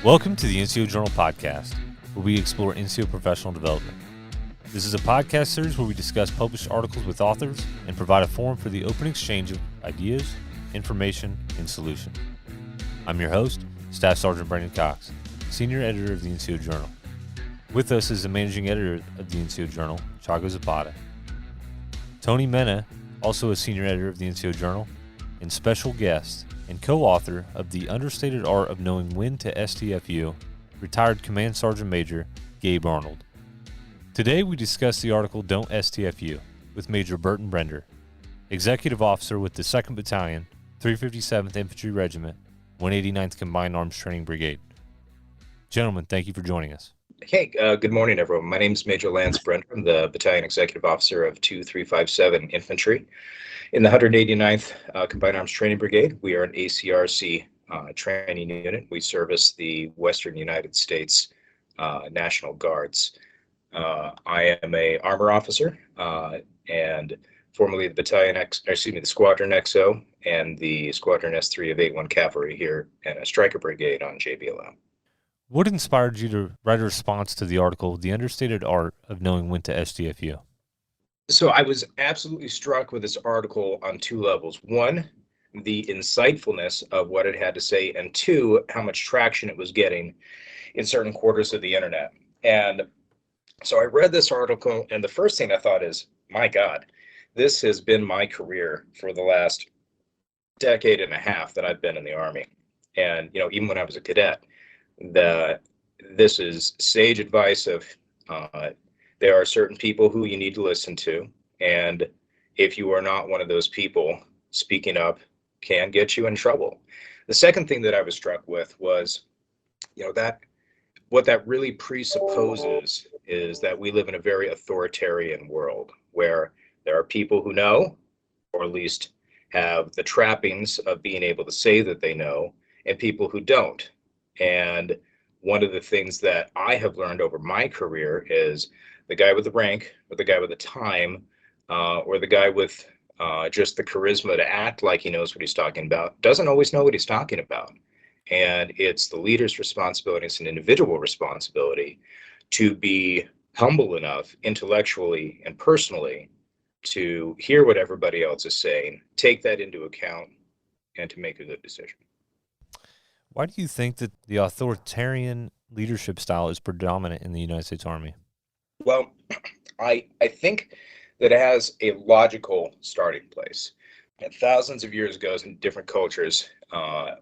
Welcome to the NCO Journal Podcast, where we explore NCO professional development. This is a podcast series where we discuss published articles with authors and provide a forum for the open exchange of ideas, information, and solutions. I'm your host, Staff Sergeant Brandon Cox, Senior Editor of the NCO Journal. With us is the Managing Editor of the NCO Journal, Chago Zapata. Tony Mena, also a Senior Editor of the NCO Journal, and special guest and co-author of the Understated Art of Knowing When to STFU, retired Command Sgt Major Gabriel Arnold. Today we discuss the article Don't STFU with Major Burton Brender, Executive Officer with the 2nd Battalion, 357th Infantry Regiment, 189th Combined Arms Training Brigade. Gentlemen, thank you for joining us. Hey, good morning, everyone. My name is Major Lance Brender. I'm the Battalion Executive Officer of 2357 Infantry. In the 189th Combined Arms Training Brigade, we are an ACRC training unit. We service the Western United States National Guards. I am a armor officer and formerly the the Squadron XO and the Squadron S3 of 81 Cavalry here and a Striker Brigade on JBLM. What inspired you to write a response to the article, The Understated Art of Knowing When to STFU? So I was absolutely struck with this article on two levels. One, the insightfulness of what it had to say, and two, how much traction it was getting in certain quarters of the internet. And so I read this article, and the first thing I thought is, my God, this has been my career for the last decade and a half that I've been in the Army. And, even when I was a cadet, this is sage advice of there are certain people who you need to listen to, and if you are not one of those people, speaking up can get you in trouble. The second thing that I was struck with was, that what that really presupposes is that we live in a very authoritarian world where there are people who know, or at least have the trappings of being able to say that they know, and people who don't. And one of the things that I have learned over my career is the guy with the rank, or the guy with the time, or the guy with just the charisma to act like he knows what he's talking about, doesn't always know what he's talking about. And it's the leader's responsibility, it's an individual responsibility to be humble enough intellectually and personally to hear what everybody else is saying, take that into account, and to make a good decision. Why do you think that the authoritarian leadership style is predominant in the United States Army? Well, I think that it has a logical starting place. And thousands of years ago, in different cultures,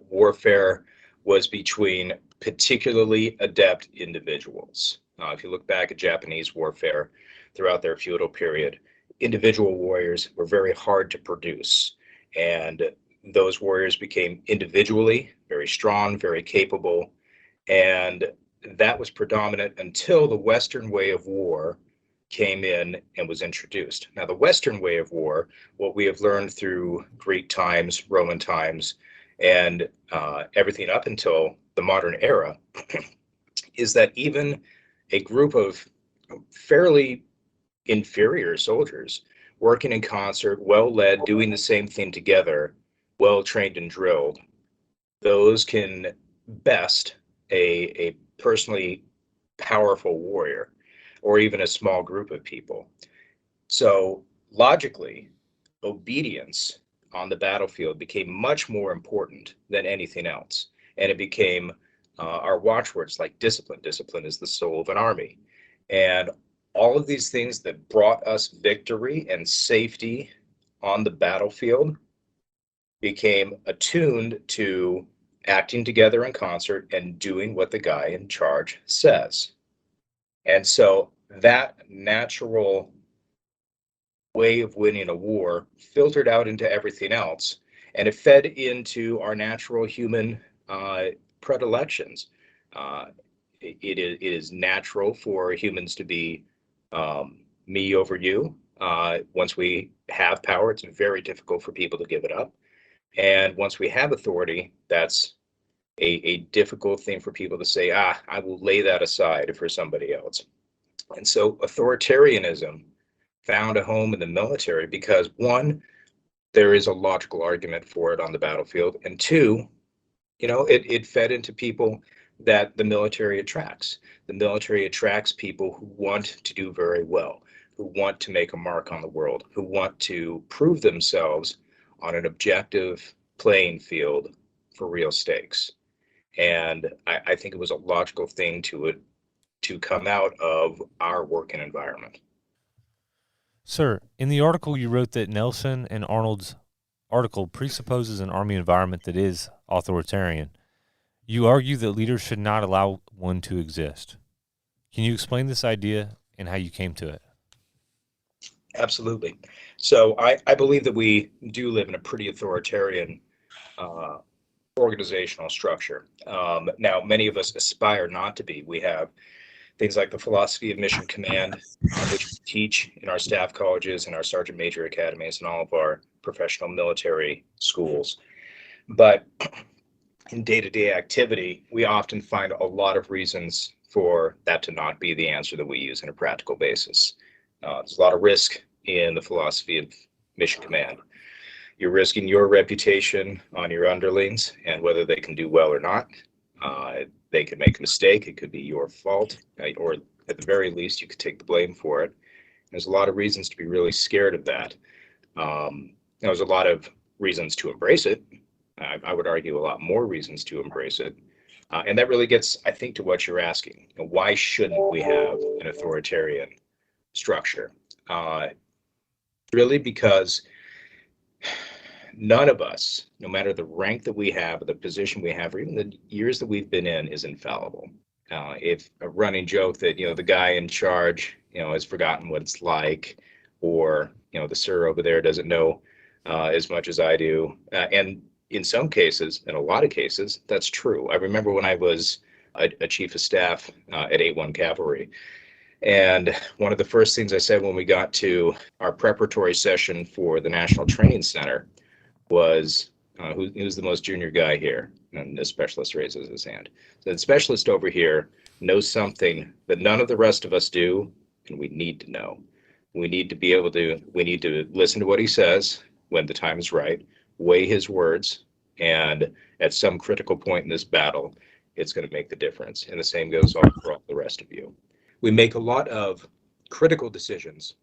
warfare was between particularly adept individuals. If you look back at Japanese warfare throughout their feudal period, individual warriors were very hard to produce. And those warriors became individually very strong, very capable, and that was predominant until the Western way of war came in and was introduced. Now, the Western way of war, what we have learned through Greek times, Roman times, and everything up until the modern era, is that even a group of fairly inferior soldiers working in concert, well-led, doing the same thing together, well-trained and drilled, those can best a personally powerful warrior, or even a small group of people. So logically, obedience on the battlefield became much more important than anything else. And it became our watchwords like discipline. Discipline is the soul of an army. And all of these things that brought us victory and safety on the battlefield became attuned to acting together in concert and doing what the guy in charge says. And so that natural way of winning a war filtered out into everything else, and it fed into our natural human predilections. It is natural for humans to be me over you. Once we have power, it's very difficult for people to give it up. And once we have authority, that's a difficult thing for people to say, I will lay that aside for somebody else. And so authoritarianism found a home in the military because, one, there is a logical argument for it on the battlefield, and two, it fed into people that the military attracts. The military attracts people who want to do very well, who want to make a mark on the world, who want to prove themselves on an objective playing field for real stakes. And I think it was a logical thing to come out of our working environment. Sir, in the article you wrote that Nelson and Arnold's article presupposes an Army environment that is authoritarian. You argue that leaders should not allow one to exist. Can you explain this idea and how you came to it? Absolutely. So I believe that we do live in a pretty authoritarian organizational structure. Now, many of us aspire not to be. We have things like the philosophy of mission command, which we teach in our staff colleges and our sergeant major academies and all of our professional military schools. But in day-to-day activity, we often find a lot of reasons for that to not be the answer that we use on a practical basis. There's a lot of risk in the philosophy of mission command. You're risking your reputation on your underlings and whether they can do well or not. They could make a mistake. It could be your fault, or at the very least, you could take the blame for it. There's a lot of reasons to be really scared of that. There's a lot of reasons to embrace it. I would argue a lot more reasons to embrace it. And that really gets, I think, to what you're asking. Why shouldn't we have an authoritarian structure? Really because none of us, no matter the rank that we have, or the position we have, or even the years that we've been in, is infallible. If a running joke that, the guy in charge, has forgotten what it's like, or, the sir over there doesn't know as much as I do. And in some cases, in a lot of cases, that's true. I remember when I was a chief of staff at 8-1 Cavalry. And one of the first things I said when we got to our preparatory session for the National Training Center was, who's the most junior guy here? And the specialist raises his hand. So the specialist over here knows something that none of the rest of us do, and we need to know. We need to listen to what he says when the time is right, weigh his words, and at some critical point in this battle, it's going to make the difference. And the same goes on for all the rest of you. We make a lot of critical decisions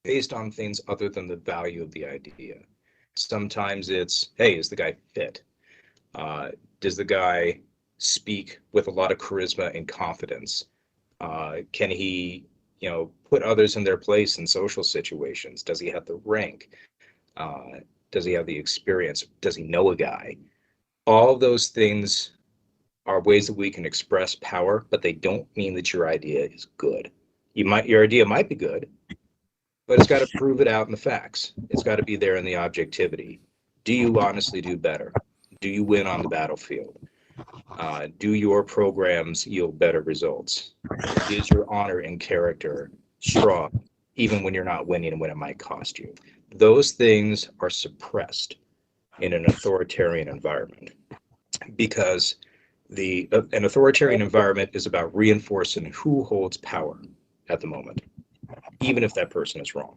based on things other than the value of the idea. Sometimes it's, hey, is the guy fit? Does the guy speak with a lot of charisma and confidence? Can he, put others in their place in social situations? Does he have the rank? Does he have the experience? Does he know a guy? All of those things are ways that we can express power, but they don't mean that your idea is good. Your idea might be good, but it's got to prove it out in the facts. It's got to be there in the objectivity. Do you honestly do better? Do you win on the battlefield? Do your programs yield better results? Is your honor and character strong, even when you're not winning and when it might cost you? Those things are suppressed in an authoritarian environment because an authoritarian environment is about reinforcing who holds power at the moment, even if that person is wrong.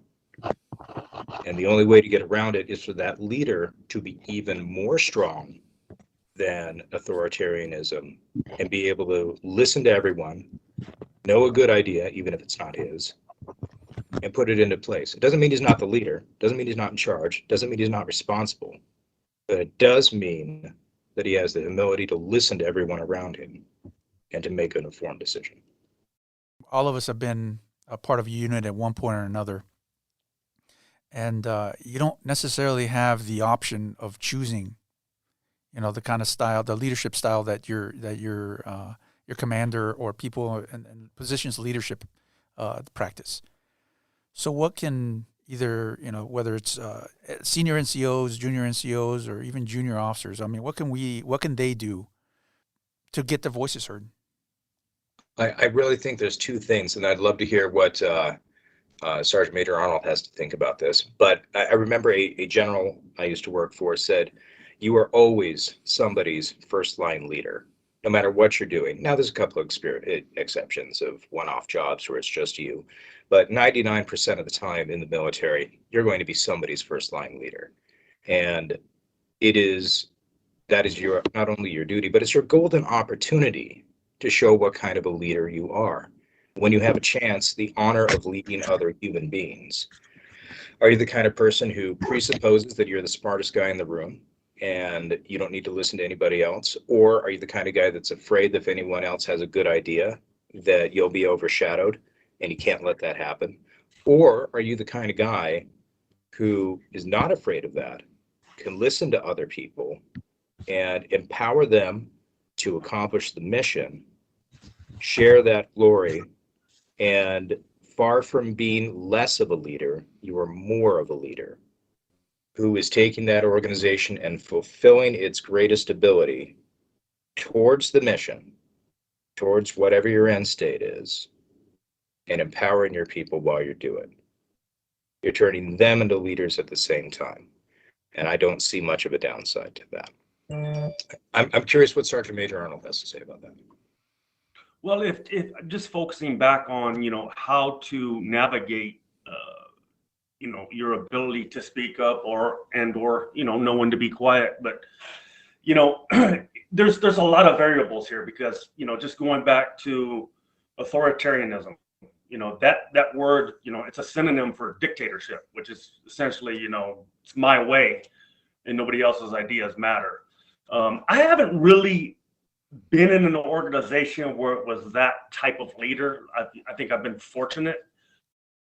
And the only way to get around it is for that leader to be even more strong than authoritarianism and be able to listen to everyone, know a good idea, even if it's not his, and put it into place. It doesn't mean he's not the leader, doesn't mean he's not in charge, doesn't mean he's not responsible, but it does mean that he has the humility to listen to everyone around him and to make an informed decision. All of us have been a part of a unit at one point or another. And you don't necessarily have the option of choosing, the kind of style, the leadership style that your commander or people in positions of leadership practice. So what can either, whether it's senior NCOs, junior NCOs, or even junior officers, what can they do to get their voices heard? I really think there's two things, and I'd love to hear what Sergeant Major Arnold has to think about this. But I remember a general I used to work for said, you are always somebody's first line leader, no matter what you're doing. Now, there's a couple of exceptions of one-off jobs where it's just you, but 99% of the time in the military, you're going to be somebody's first line leader. And it is that is your not only your duty, but it's your golden opportunity to show what kind of a leader you are. When you have a chance, the honor of leading other human beings. Are you the kind of person who presupposes that you're the smartest guy in the room and you don't need to listen to anybody else? Or are you the kind of guy that's afraid that if anyone else has a good idea, that you'll be overshadowed and you can't let that happen? Or are you the kind of guy who is not afraid of that, can listen to other people and empower them to accomplish the mission, share that glory, and far from being less of a leader, you are more of a leader who is taking that organization and fulfilling its greatest ability towards the mission, towards whatever your end state is, and empowering your people while you do it. You're turning them into leaders at the same time. And I don't see much of a downside to that. I'm curious what Sergeant Major Arnold has to say about that. Well, if just focusing back on, how to navigate, your ability to speak up or know when to be quiet. But, there's a lot of variables here because, just going back to authoritarianism, that word, it's a synonym for dictatorship, which is essentially, it's my way and nobody else's ideas matter. I haven't really been in an organization where it was that type of leader. I think I've been fortunate.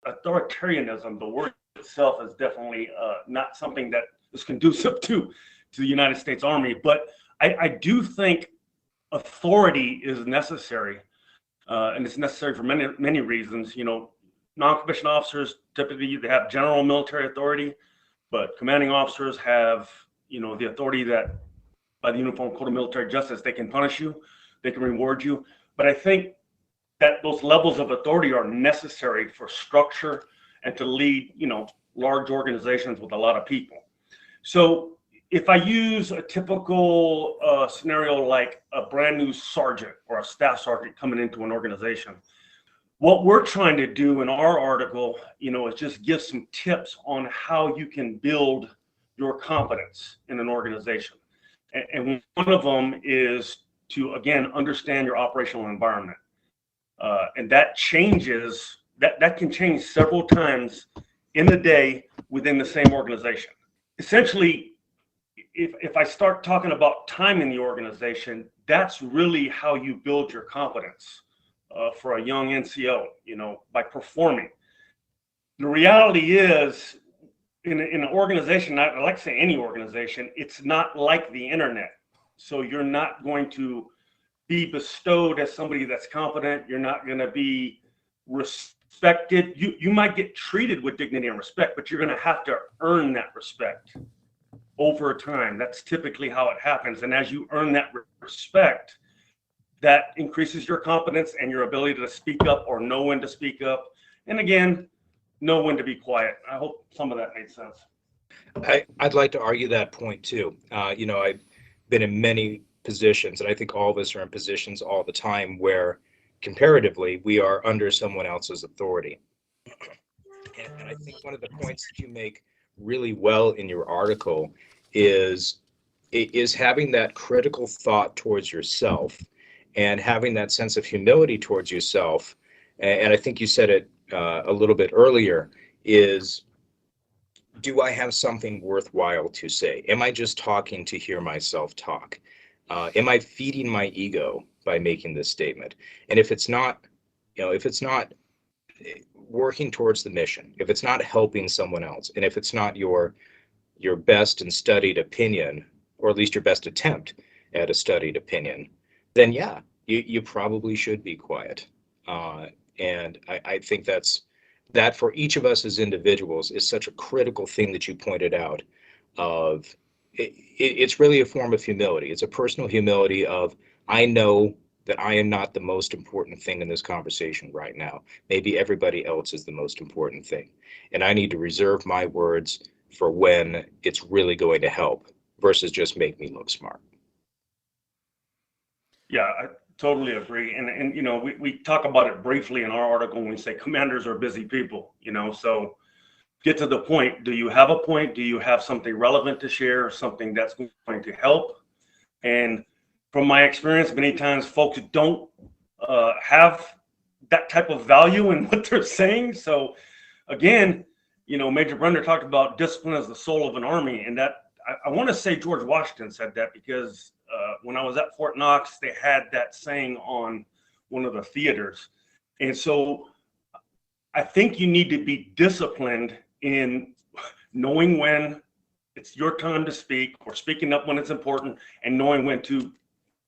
Authoritarianism, the word itself, is definitely not something that is conducive to the United States Army. But I do think authority is necessary, and it's necessary for many reasons. Non-commissioned officers typically they have general military authority, but commanding officers have the authority that by the Uniform Code of Military Justice, they can punish you, they can reward you. But I think that those levels of authority are necessary for structure and to lead, large organizations with a lot of people. So if I use a typical scenario like a brand new sergeant or a staff sergeant coming into an organization, what we're trying to do in our article, is just give some tips on how you can build your competence in an organization. And one of them is to, again, understand your operational environment. And that changes, that can change several times in the day within the same organization. Essentially, if I start talking about time in the organization, that's really how you build your competence for a young NCO, by performing. The reality is, in an organization, I like to say any organization, it's not like the internet. So you're not going to be bestowed as somebody that's competent. You're not going to be respected. You might get treated with dignity and respect, but you're going to have to earn that respect over time. That's typically how it happens. And as you earn that respect, that increases your competence and your ability to speak up or know when to speak up. And again, know when to be quiet. I hope some of that made sense. I'd like to argue that point too. I've been in many positions, and I think all of us are in positions all the time where comparatively we are under someone else's authority. And I think one of the points that you make really well in your article is having that critical thought towards yourself and having that sense of humility towards yourself. And I think you said it a little bit earlier, is, do I have something worthwhile to say? Am I just talking to hear myself talk? Am I feeding my ego by making this statement? And if it's not, if it's not working towards the mission, if it's not helping someone else, and if it's not your best and studied opinion, or at least your best attempt at a studied opinion, then yeah, you probably should be quiet. And I think that for each of us as individuals is such a critical thing that you pointed out. It's really a form of humility. It's a personal humility of, I know that I am not the most important thing in this conversation right now. Maybe everybody else is the most important thing. And I need to reserve my words for when it's really going to help versus just make me look smart. Yeah, I totally agree. And we talk about it briefly in our article when we say commanders are busy people, so get to the point. Do you have a point? Do you have something relevant to share, something that's going to help? And from my experience, many times folks don't have that type of value in what they're saying. So again, Major Brender talked about discipline as the soul of an army, and that I want to say George Washington said that because when I was at Fort Knox, they had that saying on one of the theaters. And so I think you need to be disciplined in knowing when it's your time to speak or speaking up when it's important, and knowing when to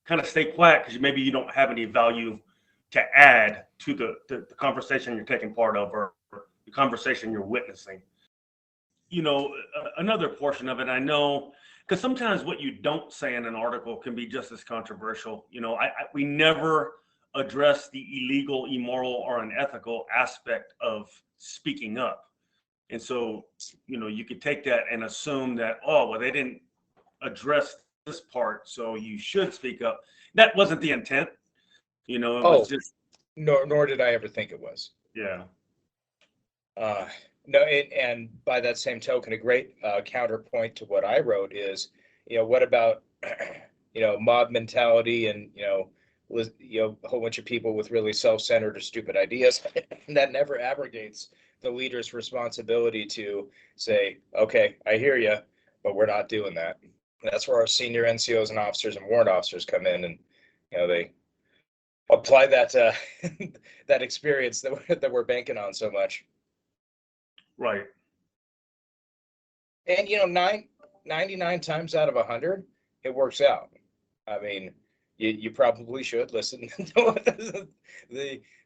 kind of stay quiet because maybe you don't have any value to add to the conversation you're taking part of or the conversation you're witnessing. Another portion of it, I know, because sometimes what you don't say in an article can be just as controversial. We never address the illegal, immoral, or unethical aspect of speaking up. And so, you could take that and assume that, oh, well, they didn't address this part, so you should speak up. That wasn't the intent. It was just. Nor did I ever think it was. Yeah. No, and by that same token, a great counterpoint to what I wrote is, what about, mob mentality and, a whole bunch of people with really self-centered or stupid ideas that never abrogates the leader's responsibility to say, okay, I hear you, but we're not doing that. That's where our senior NCOs and officers and warrant officers come in, and they apply that that experience that we're banking on so much. Right. And 99 times out of 100, it works out. I mean, you probably should listen to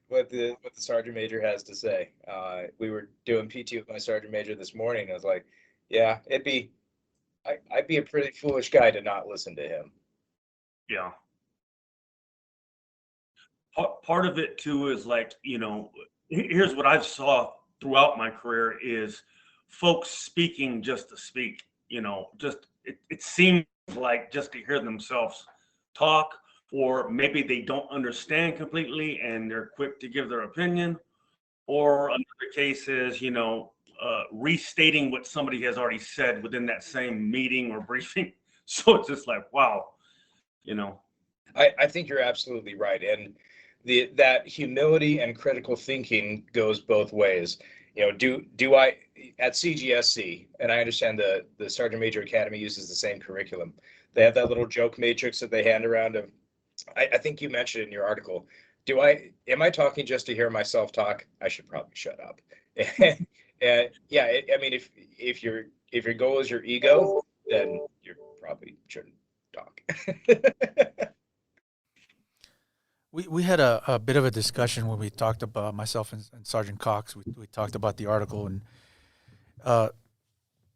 what the sergeant major has to say. We were doing PT with my sergeant major this morning. I was like, yeah, I'd be a pretty foolish guy to not listen to him. Yeah. Part of it too is like, here's what I've saw throughout my career is folks speaking just to speak. It seems like just to hear themselves talk, or maybe they don't understand completely and they're quick to give their opinion, or another case is, restating what somebody has already said within that same meeting or briefing. So it's just like, wow, I think you're absolutely right. And that humility and critical thinking goes both ways. Do I at CGSC, and I understand the Sergeant Major Academy uses the same curriculum. They have that little joke matrix that they hand around. I think you mentioned in your article. Am I talking just to hear myself talk? I should probably shut up. And yeah, I mean, if your goal is your ego, then you probably shouldn't talk. We had a bit of a discussion when we talked about myself and Sergeant Cox. We talked about the article and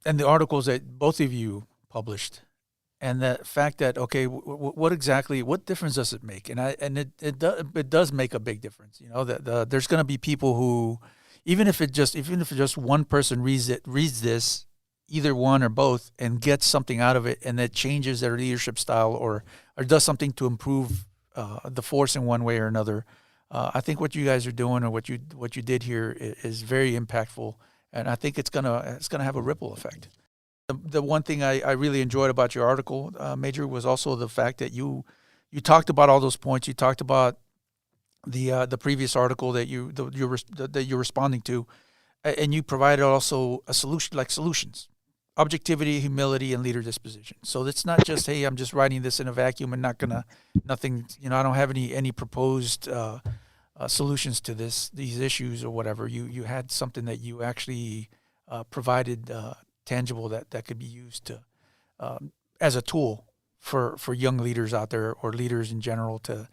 the articles that both of you published, and the fact that what difference does it make? And it does make a big difference. That there's going to be people who, even if just one person reads this, either one or both, and gets something out of it, and it changes their leadership style or does something to improve the force in one way or another. I think what you guys are doing or what you did here is very impactful, and I think it's gonna have a ripple effect. The one thing I really enjoyed about your article, Major, was also the fact that you talked about all those points. You talked about the previous article that you're responding to, and you provided also a solution, like solutions. Objectivity, humility, and leader disposition. So it's not just, hey, I'm just writing this in a vacuum and nothing. I don't have any proposed solutions to these issues or whatever. You had something that you actually provided tangible that could be used to as a tool for young leaders out there or leaders in general to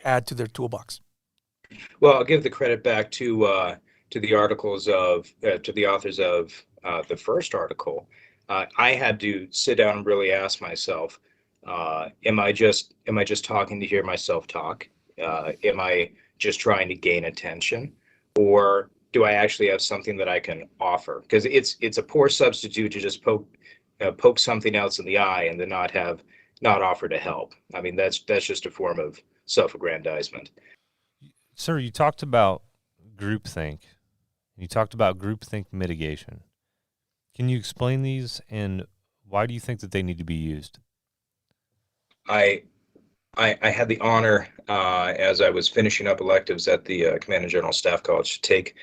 add to their toolbox. Well, I'll give the credit back to the articles to the authors of the first article. I had to sit down and really ask myself, am I just talking to hear myself talk? Am I just trying to gain attention, or do I actually have something that I can offer? Because it's a poor substitute to just poke something else in the eye and then not offer to help. I mean, that's just a form of self-aggrandizement. Sir, you talked about groupthink. You talked about groupthink mitigation. Can you explain these, and why do you think that they need to be used? I had the honor, as I was finishing up electives at the Command General Staff College, to take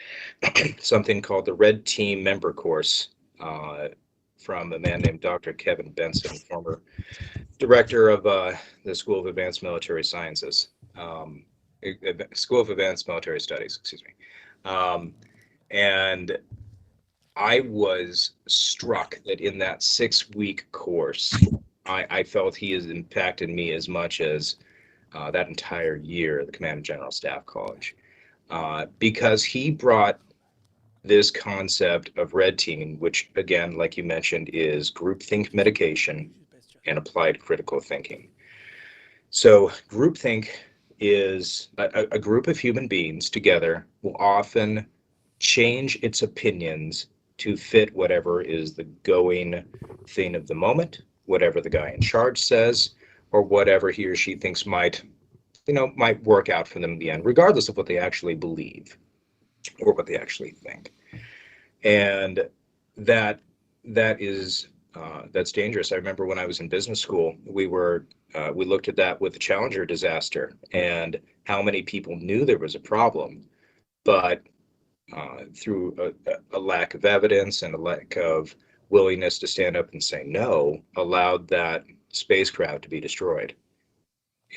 something called the Red Team Member Course from a man named Dr. Kevin Benson, former director of the School of Advanced Military Sciences, School of Advanced Military Studies, excuse me. And I was struck that in that 6-week course, I felt he has impacted me as much as that entire year at the Command General Staff College, because he brought this concept of red teaming, which again, like you mentioned, is groupthink mitigation and applied critical thinking. So groupthink is a group of human beings together will often change its opinions to fit whatever is the going thing of the moment, whatever the guy in charge says, or whatever he or she thinks might work out for them in the end, regardless of what they actually believe or what they actually think. And that's dangerous. I remember when I was in business school, we looked at that with the Challenger disaster and how many people knew there was a problem, but through a lack of evidence and a lack of willingness to stand up and say no, allowed that spacecraft to be destroyed.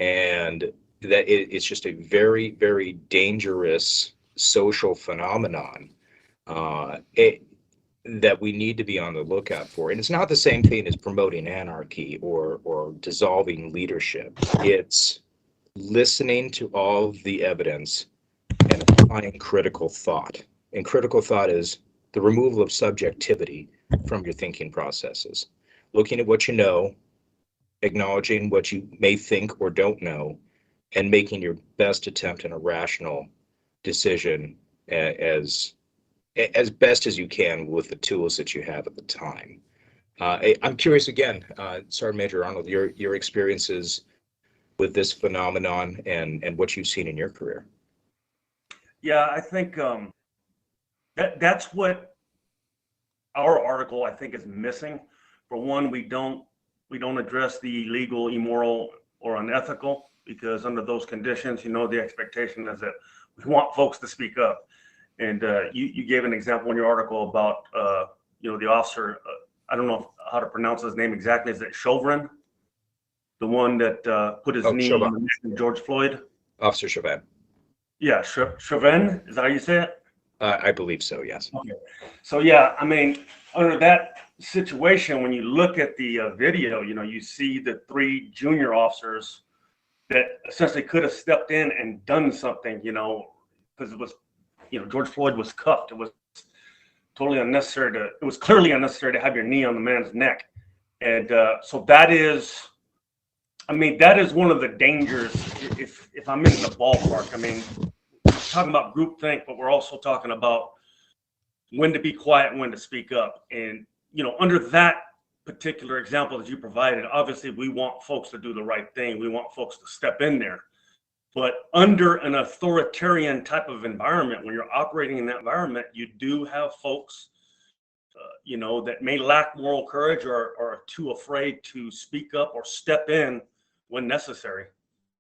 And that it's just a very, very dangerous social phenomenon that we need to be on the lookout for. And it's not the same thing as promoting anarchy or dissolving leadership. It's listening to all of the evidence and applying critical thought. And critical thought is the removal of subjectivity from your thinking processes. Looking at what you know, acknowledging what you may think or don't know, and making your best attempt in a rational decision as best as you can with the tools that you have at the time. I'm curious again, Sergeant Major Arnold, your experiences with this phenomenon and what you've seen in your career. Yeah, I think that's what our article I think is missing. For one, we don't address the illegal, immoral, or unethical, because under those conditions, the expectation is that we want folks to speak up. And you gave an example in your article about the officer. I don't know how to pronounce his name exactly. Is it Chauvin, the one that put his knee Chauvin. on the neck of George Floyd? Officer Chauvin. Yeah, Chauvin. Is that how you say it? I believe so, yes. Okay. So yeah, I mean, under that situation, when you look at the video, you see the 3 junior officers that essentially could have stepped in and done something, because it was, George Floyd was cuffed. It was totally unnecessary it was clearly unnecessary to have your knee on the man's neck. And so that is one of the dangers if I'm in the ballpark. I mean, talking about groupthink, but we're also talking about when to be quiet and when to speak up. And, under that particular example that you provided, obviously we want folks to do the right thing. We want folks to step in there. But under an authoritarian type of environment, when you're operating in that environment, you do have folks, that may lack moral courage or are too afraid to speak up or step in when necessary.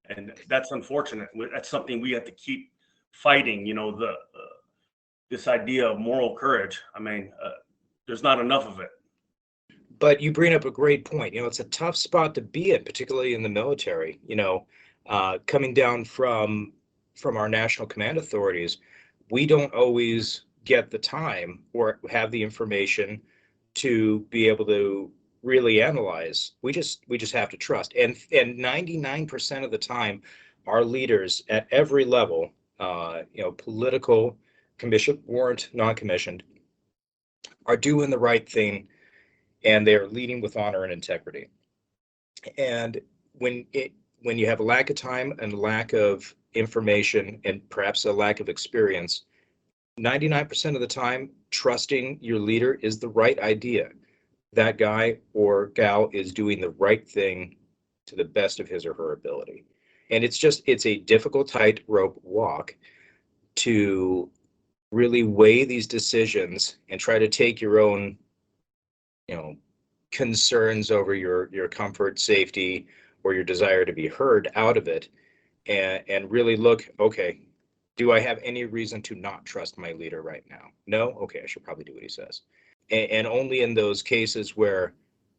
And that's unfortunate. That's something we have to keep fighting, this idea of moral courage. I mean, there's not enough of it. But you bring up a great point. It's a tough spot to be in, particularly in the military. Coming down from our national command authorities, we don't always get the time or have the information to be able to really analyze. We just have to trust. And 99% of the time, our leaders at every level, political, commissioned, warrant, non-commissioned, are doing the right thing, and they're leading with honor and integrity. And when you have a lack of time and lack of information and perhaps a lack of experience, 99% of the time, trusting your leader is the right idea. That guy or gal is doing the right thing to the best of his or her ability. And it's a difficult tightrope walk to really weigh these decisions and try to take your own, concerns over your comfort, safety, or your desire to be heard out of it, and really look, okay, do I have any reason to not trust my leader right now? No? Okay, I should probably do what he says. And only in those cases where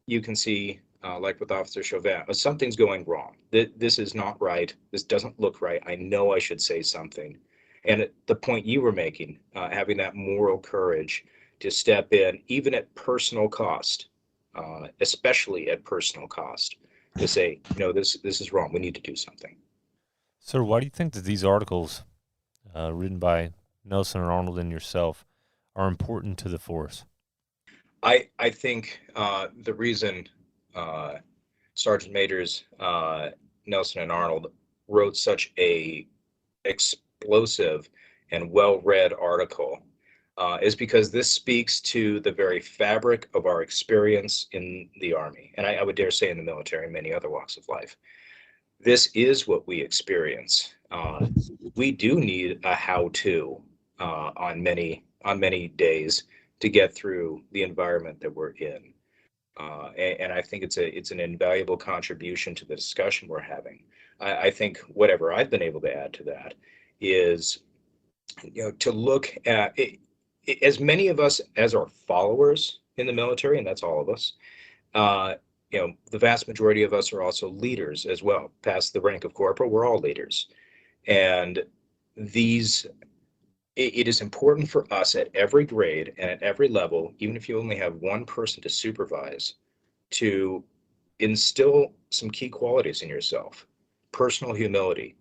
you can see, like with Officer Chauvin, something's going wrong. This is not right. This doesn't look right. I know I should say something. And at the point you were making, having that moral courage to step in, even at personal cost, especially at personal cost, to say, no, this is wrong. We need to do something. Sir, why do you think that these articles written by Nelson and Arnold and yourself are important to the force? I think the reason Sergeant Majors Nelson and Arnold wrote such a explosive and well-read article is because this speaks to the very fabric of our experience in the Army, and I would dare say in the military and many other walks of life. This is what we experience. We do need a how-to on many days to get through the environment that we're in. And I think it's an invaluable contribution to the discussion we're having. I think whatever I've been able to add to that is, to look at it, as many of us as are followers in the military, and that's all of us. The vast majority of us are also leaders as well. Past the rank of corporal, we're all leaders, and it is important for us at every grade and at every level, even if you only have one person to supervise, to instill some key qualities in yourself. Personal humility.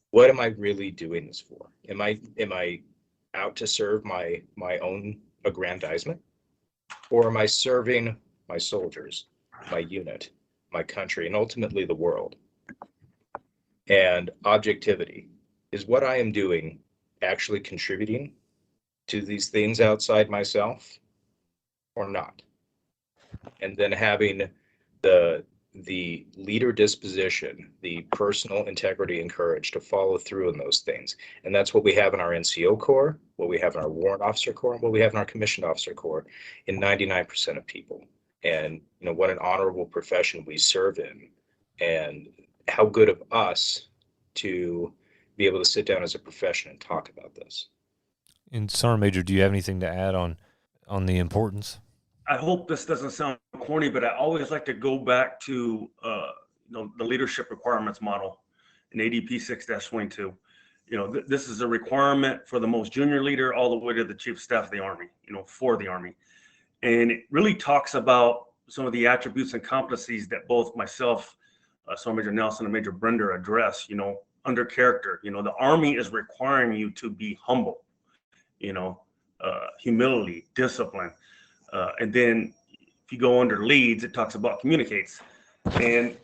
What am I really doing this for? Am I out to serve my own aggrandizement? Or am I serving my soldiers, my unit, my country, and ultimately the world? And objectivity. Is what I am doing actually contributing to these things outside myself or not? And then having the leader disposition, the personal integrity and courage to follow through in those things. And that's what we have in our NCO Corps, what we have in our Warrant Officer Corps, and what we have in our Commissioned Officer Corps in 99% of people. And what an honorable profession we serve in, and how good of us to be able to sit down as a profession and talk about this. And Sergeant Major, do you have anything to add on the importance? I hope this doesn't sound corny, but I always like to go back to the leadership requirements model in ADP 6-22. This is a requirement for the most junior leader all the way to the Chief of Staff of the Army, for the Army. And it really talks about some of the attributes and competencies that both myself, Sergeant Major Nelson, and Major Brender address, under character. The Army is requiring you to be humble, humility, discipline. And then if you go under leads, it talks about communicates. And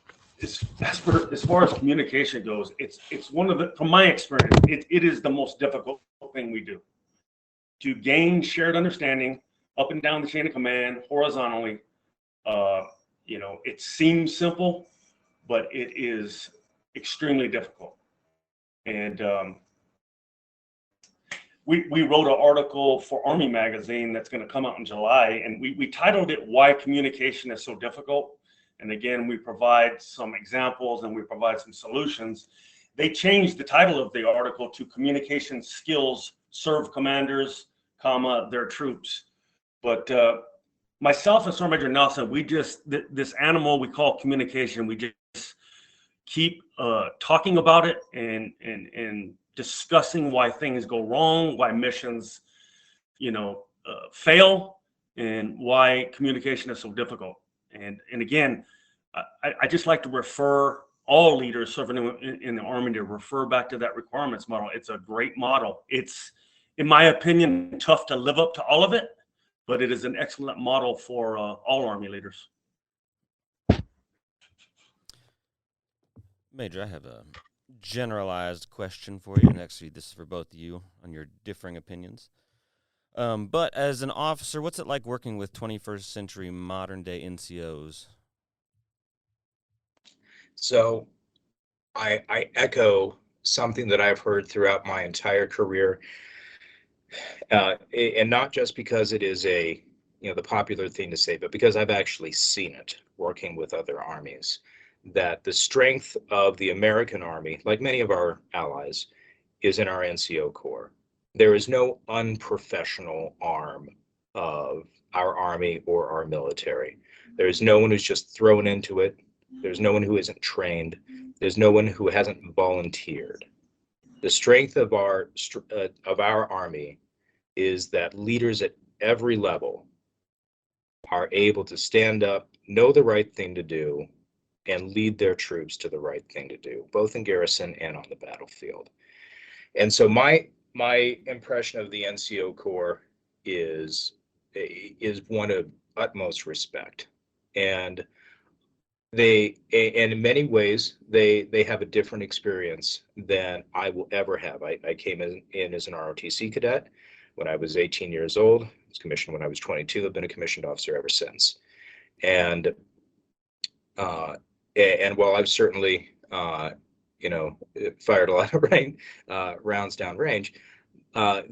as far as communication goes, it's one of the, from my experience, it is the most difficult thing we do. To gain shared understanding up and down the chain of command, horizontally, it seems simple, but it is extremely difficult. And we wrote an article for Army Magazine that's going to come out in July, and we titled it "Why Communication is So Difficult." And again, we provide some examples and we provide some solutions. They changed the title of the article to "Communication Skills Serve Commanders, their troops." But myself and Sergeant Major Nelson, this animal we call communication, we just keep talking about it and discussing why things go wrong, why missions, fail, and why communication is so difficult. And again, I just like to refer all leaders serving in the Army to refer back to that requirements model. It's a great model. It's, in my opinion, tough to live up to all of it, but it is an excellent model for all Army leaders. Major, I have a generalized question for you. And actually, this is for both of you on your differing opinions. But as an officer, what's it like working with 21st century modern day NCOs? So I echo something that I've heard throughout my entire career, and not just because it is the popular thing to say, but because I've actually seen it working with other armies. that the strength of the American Army, like many of our allies, is in our NCO Corps. There is no unprofessional arm of our Army or our military. There's no one who's just thrown into it. There's no one who isn't trained. There's no one who hasn't volunteered. The strength of our Army is that leaders at every level are able to stand up, know the right thing to do, and lead their troops to the right thing to do, both in garrison and on the battlefield. And so my impression of the NCO Corps is one of utmost respect. And in many ways, they have a different experience than I will ever have. I came in as an ROTC cadet when I was 18 years old. I was commissioned when I was 22. I've been a commissioned officer ever since. And while I've certainly fired a lot of rounds down range, I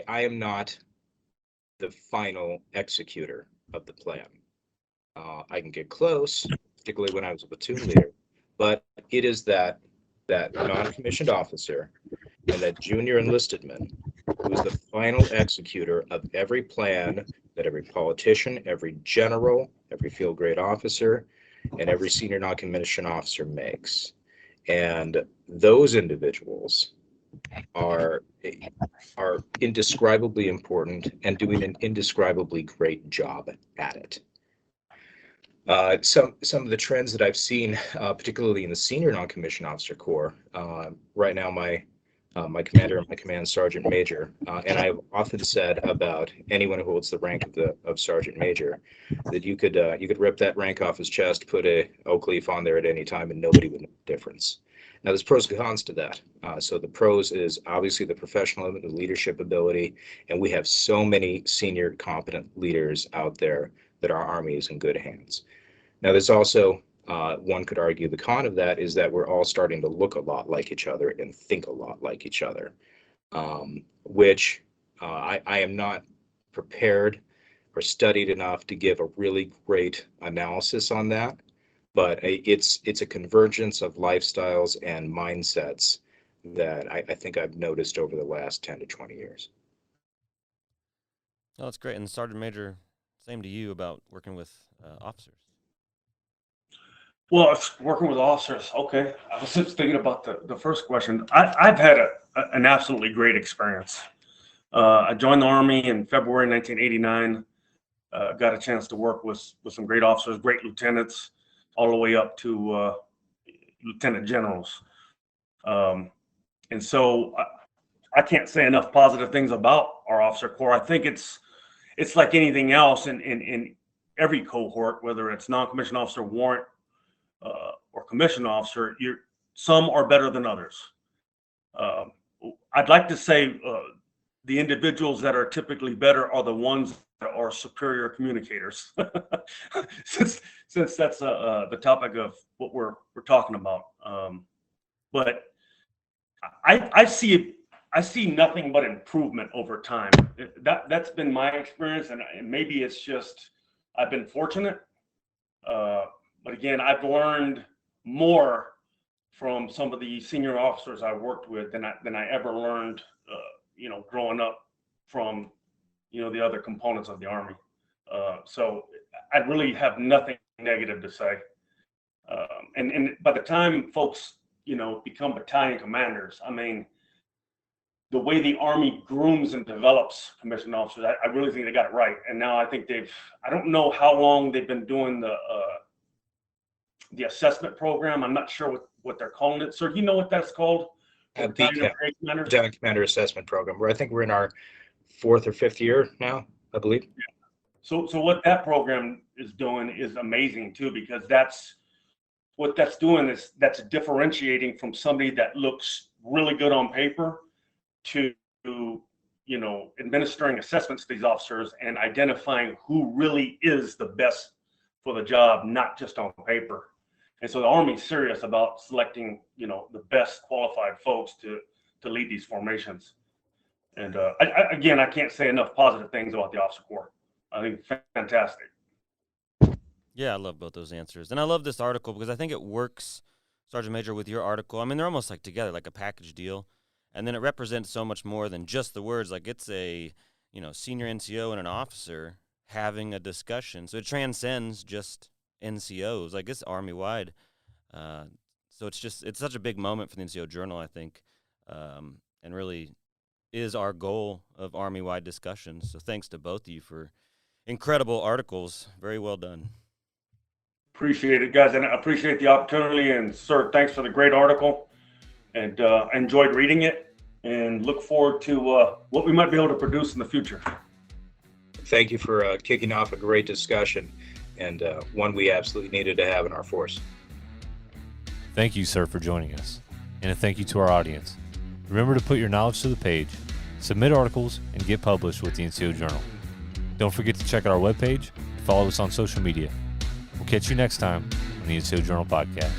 am not the final executor of the plan. I can get close, particularly when I was a platoon leader, but it is that non-commissioned officer and that junior enlisted man who is the final executor of every plan that every politician, every general, every field grade officer, and every senior non-commissioned officer makes. And those individuals are indescribably important and doing an indescribably great job at it. Some of the trends that I've seen, particularly in the senior non-commissioned officer corps, right now my commander, my command sergeant major, and I've often said about anyone who holds the rank of sergeant major that you could rip that rank off his chest, put a oak leaf on there at any time, and nobody would know the difference. Now, there's pros and cons to that. So the pros is obviously the professionalism, the leadership ability, and we have so many senior competent leaders out there that our Army is in good hands. Now, there's also, one could argue the con of that is that we're all starting to look a lot like each other and think a lot like each other, which I am not prepared or studied enough to give a really great analysis on that. But it's a convergence of lifestyles and mindsets that I think I've noticed over the last 10 to 20 years. Oh, that's great. And Sergeant Major, same to you about working with officers. Well, it's working with officers. Okay. I was just thinking about the first question. I've had an absolutely great experience. I joined the Army in February 1989. Got a chance to work with some great officers, great lieutenants, all the way up to lieutenant generals. And so I can't say enough positive things about our officer corps. I think it's like anything else in every cohort, whether it's non-commissioned officer, warrant, or commissioned officer, some are better than others. I'd like to say the individuals that are typically better are the ones that are superior communicators, since that's the topic of what we're talking about. But I see nothing but improvement over time. That's been my experience, and maybe it's just I've been fortunate. But again, I've learned more from some of the senior officers I worked with than I ever learned, growing up from, the other components of the Army. So I really have nothing negative to say. And by the time folks, become battalion commanders, I mean, the way the Army grooms and develops commissioned officers, I really think they got it right. And now I think I don't know how long they've been doing the assessment program. I'm not sure what they're calling it. Sir, do you know what that's called? Battalion Commander Assessment Program, where I think we're in our 4th or 5th year now, I believe. Yeah. So what that program is doing is amazing too, because that's differentiating from somebody that looks really good on paper to administering assessments to these officers and identifying who really is the best for the job, not just on paper. And so the Army's serious about selecting, the best qualified folks to lead these formations. And I can't say enough positive things about the officer corps. I think it's fantastic. Yeah, I love both those answers. And I love this article because I think it works, Sergeant Major, with your article. I mean, they're almost like together, like a package deal. And then it represents so much more than just the words. Like it's a, senior NCO and an officer having a discussion. So it transcends just NCOs. Like it's Army-wide. So it's such a big moment for the NCO Journal, I think, and really is our goal of Army-wide discussions. So thanks to both of you for incredible articles. Very well done. Appreciate it, guys, and I appreciate the opportunity. And sir, thanks for the great article, and I enjoyed reading it, and look forward to what we might be able to produce in the future. Thank you for kicking off a great discussion, and one we absolutely needed to have in our force. Thank you, sir, for joining us. And a thank you to our audience. Remember to put your knowledge to the page, submit articles, and get published with the NCO Journal. Don't forget to check out our webpage and follow us on social media. We'll catch you next time on the NCO Journal Podcast.